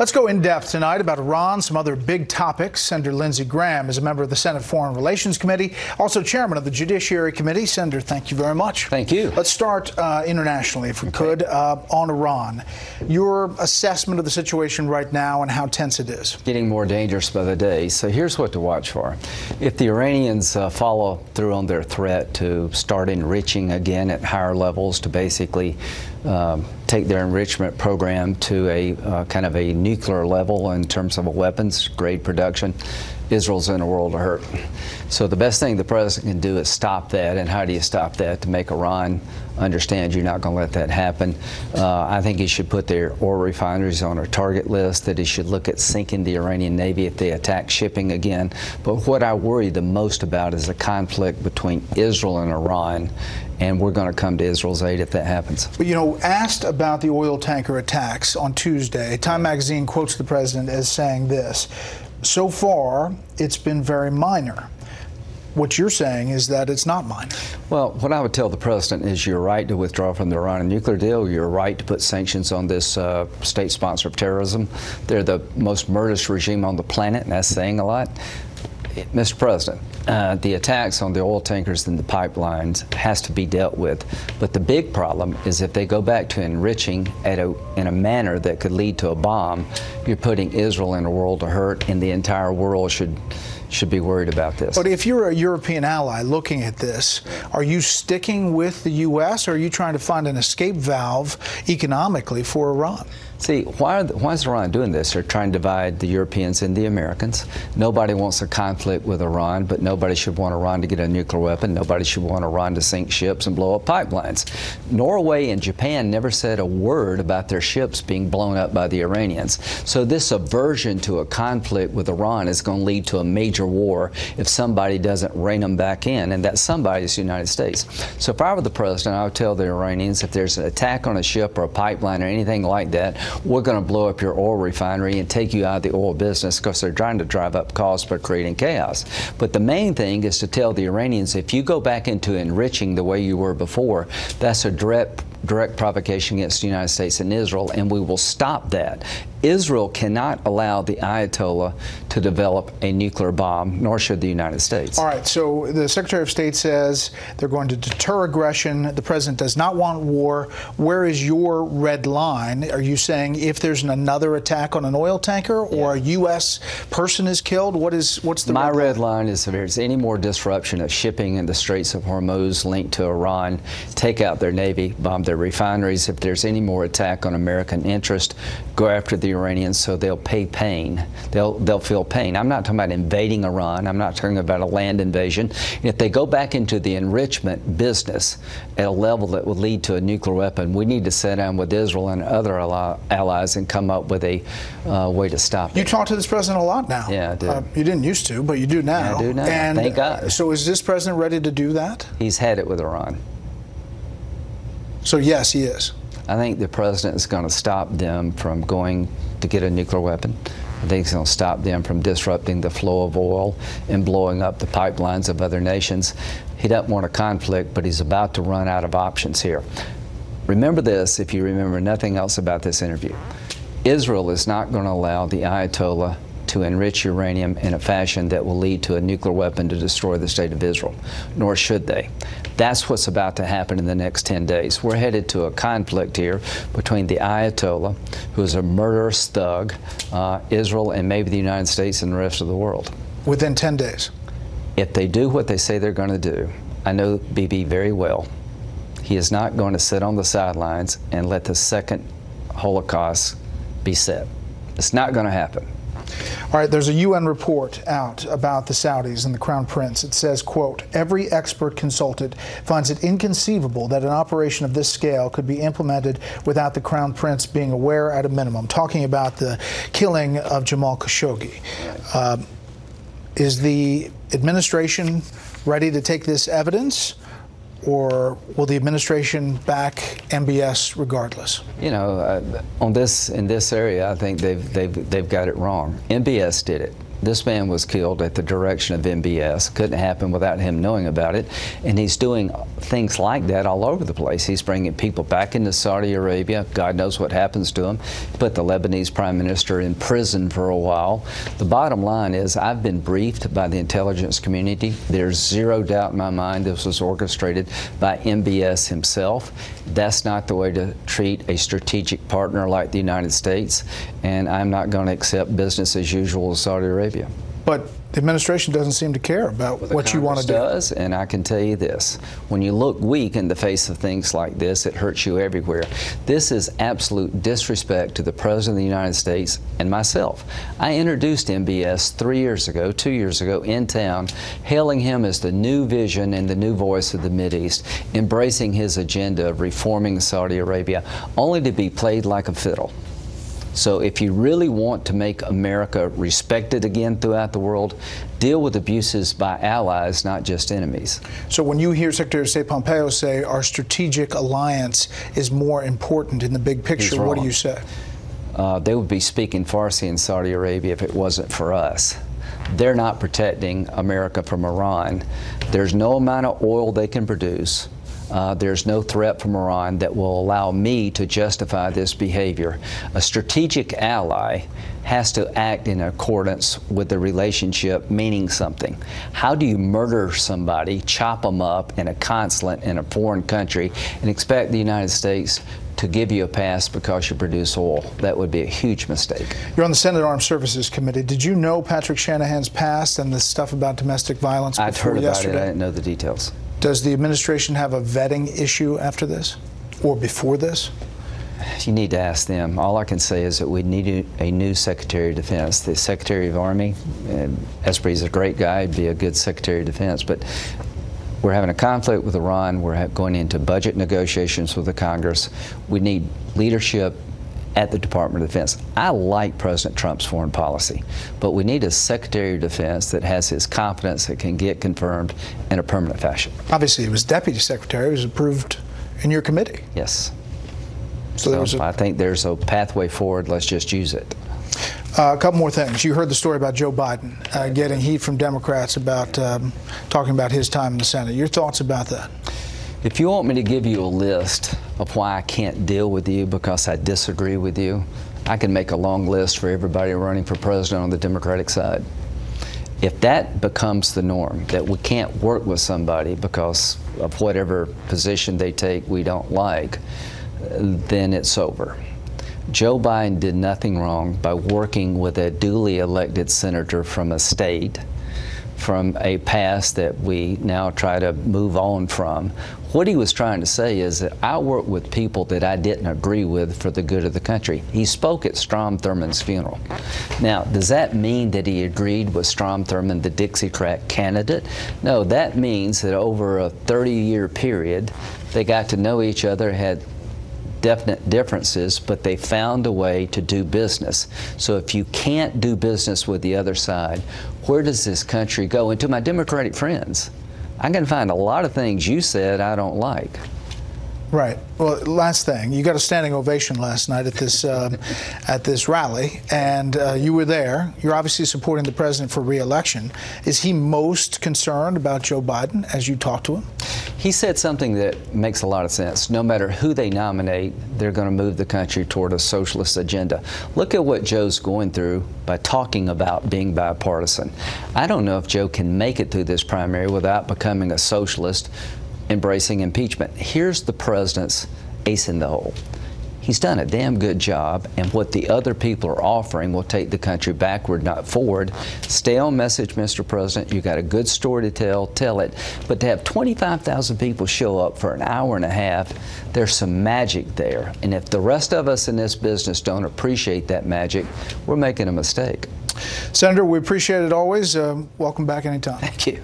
Let's go in depth tonight about Iran, some other big topics. Senator Lindsey Graham is a member of the Senate Foreign Relations Committee, also chairman of the Judiciary Committee. Senator, thank you very much. Thank you. Let's start internationally, if we could, on Iran. Your assessment of the situation right now and how tense it is. Getting more dangerous by the day. So here's what to watch for. If the Iranians follow through on their threat to start enriching again at higher levels, to basically take their enrichment program to a kind of a nuclear level in terms of a weapons grade production, Israel's in a world of hurt. So the best thing the president can do is stop that. And how do you stop that? To make Iran understand you're not going to let that happen. I think he should put their oil refineries on a target list, that he should look at sinking the Iranian Navy if they attack shipping again. But what I worry the most about is a conflict between Israel and Iran, and we're going to come to Israel's aid if that happens. But, you know, asked about the oil tanker attacks on Tuesday, Time magazine quotes the president as saying this: so far, it's been very minor. What you're saying is that it's not minor. Well, what I would tell the president is you're right to withdraw from the Iran nuclear deal. You're right to put sanctions on this state sponsor of terrorism. They're the most murderous regime on the planet, and that's saying a lot. Mr. President, the attacks on the oil tankers and the pipelines has to be dealt with. But the big problem is if they go back to enriching in a manner that could lead to a bomb, you're putting Israel in a world of hurt, and the entire world should be worried about this. But if you're a European ally looking at this, are you sticking with the U.S., or are you trying to find an escape valve economically for Iran? See, why is Iran doing this? They're trying to divide the Europeans and the Americans. Nobody wants a conflict with Iran, but nobody should want Iran to get a nuclear weapon. Nobody should want Iran to sink ships and blow up pipelines. Norway and Japan never said a word about their ships being blown up by the Iranians. So this aversion to a conflict with Iran is going to lead to a major war if somebody doesn't rein them back in, and that somebody is the United States. So if I were the president, I would tell the Iranians, if there's an attack on a ship or a pipeline or anything like that, we're going to blow up your oil refinery and take you out of the oil business, because they're trying to drive up costs by creating chaos. But the main thing is to tell the Iranians, if you go back into enriching the way you were before, that's a direct provocation against the United States and Israel, and we will stop that. Israel cannot allow the Ayatollah to develop a nuclear bomb, nor should the United States. All right, so the Secretary of State says they're going to deter aggression. The president does not want war. Where is your red line? Are you saying if there's another attack on an oil tanker or a U.S. person is killed? What's the My red line is if there's any more disruption of shipping in the Straits of Hormuz linked to Iran, take out their Navy, bomb their refineries. If there's any more attack on American interest, go after the Iranians so they'll pay pain. They'll feel pain. I'm not talking about invading Iran. I'm not talking about a land invasion. If they go back into the enrichment business at a level that would lead to a nuclear weapon, we need to sit down with Israel and other allies and come up with a way to stop it. You talk to this president a lot now. Yeah, I do. You didn't used to, but you do now. Yeah, I do now. And thank God. So is this president ready to do that? He's had it with Iran. So yes, he is. I think the president is going to stop them from going to get a nuclear weapon. I think he's going to stop them from disrupting the flow of oil and blowing up the pipelines of other nations. He doesn't want a conflict, but he's about to run out of options here. Remember this, if you remember nothing else about this interview. Israel is not going to allow the Ayatollah to enrich uranium in a fashion that will lead to a nuclear weapon to destroy the state of Israel, nor should they. That's what's about to happen in the next 10 days. We're headed to a conflict here between the Ayatollah, who is a murderous thug, Israel, and maybe the United States and the rest of the world. Within 10 days? If they do what they say they're going to do, I know Bibi very well. He is not going to sit on the sidelines and let the second Holocaust be set. It's not going to happen. All right, there's a UN report out about the Saudis and the Crown Prince. It says, quote, every expert consulted finds it inconceivable that an operation of this scale could be implemented without the Crown Prince being aware at a minimum, talking about the killing of Jamal Khashoggi. Is the administration ready to take this evidence, or will the administration back MBS regardless? You know, in this area, I think they've got it wrong. MBS did it. This man was killed at the direction of MBS. Couldn't happen without him knowing about it. And he's doing things like that all over the place. He's bringing people back into Saudi Arabia. God knows what happens to him. Put the Lebanese prime minister in prison for a while. The bottom line is I've been briefed by the intelligence community. There's zero doubt in my mind this was orchestrated by MBS himself. That's not the way to treat a strategic partner like the United States. And I'm not going to accept business as usual with Saudi Arabia. But the administration doesn't seem to care about what you want to do. Does, and I can tell you this. When you look weak in the face of things like this, it hurts you everywhere. This is absolute disrespect to the President of the United States and myself. I introduced MBS 2 years ago in town, hailing him as the new vision and the new voice of the Mideast, embracing his agenda of reforming Saudi Arabia, only to be played like a fiddle. So if you really want to make America respected again throughout the world, deal with abuses by allies, not just enemies. So when you hear Secretary of State Pompeo say our strategic alliance is more important in the big picture, what do you say? They would be speaking Farsi in Saudi Arabia if it wasn't for us. They're not protecting America from Iran. There's no amount of oil they can produce. There's no threat from Iran that will allow me to justify this behavior. A strategic ally has to act in accordance with the relationship meaning something. How do you murder somebody, chop them up in a consulate in a foreign country, and expect the United States to give you a pass because you produce oil? That would be a huge mistake. You're on the Senate Armed Services Committee. Did you know Patrick Shanahan's past and the stuff about domestic violence before yesterday? I'd heard about it. I didn't know the details. Does the administration have a vetting issue after this or before this? You need to ask them. All I can say is that we need a new Secretary of Defense. The Secretary of Army, Esprit's a great guy, he'd be a good Secretary of Defense, but we're having a conflict with Iran. We're going into budget negotiations with the Congress. We need leadership at the Department of Defense. I like President Trump's foreign policy, but we need a Secretary of Defense that has his competence that can get confirmed in a permanent fashion. Obviously, he was Deputy Secretary. He was approved in your committee. Yes. So I think there's a pathway forward. Let's just use it. A couple more things. You heard the story about Joe Biden getting heat from Democrats about talking about his time in the Senate. Your thoughts about that? If you want me to give you a list of why I can't deal with you because I disagree with you, I can make a long list for everybody running for president on the Democratic side. If that becomes the norm, that we can't work with somebody because of whatever position they take we don't like, then it's over. Joe Biden did nothing wrong by working with a duly elected senator from a state, from a past that we now try to move on from. What he was trying to say is that I work with people that I didn't agree with for the good of the country. He spoke at Strom Thurmond's funeral. Now, does that mean that he agreed with Strom Thurmond, the Dixiecrat candidate? No, that means that over a 30-year period, they got to know each other, had definite differences, but they found a way to do business. So if you can't do business with the other side, where does this country go? And to my Democratic friends, I can find a lot of things you said I don't like. Right. Well, last thing, you got a standing ovation last night at this rally, and you were there. You're obviously supporting the president for re-election. Is he most concerned about Joe Biden as you talk to him? He said something that makes a lot of sense. No matter who they nominate, they're going to move the country toward a socialist agenda. Look at what Joe's going through by talking about being bipartisan. I don't know if Joe can make it through this primary without becoming a socialist, embracing impeachment. Here's the president's ace in the hole. He's done a damn good job, and what the other people are offering will take the country backward, not forward. Stay on message, Mr. President. You got a good story to tell it. But to have 25,000 people show up for an hour and a half, there's some magic there. And if the rest of us in this business don't appreciate that magic, we're making a mistake. Senator, we appreciate it always. Welcome back anytime. Thank you.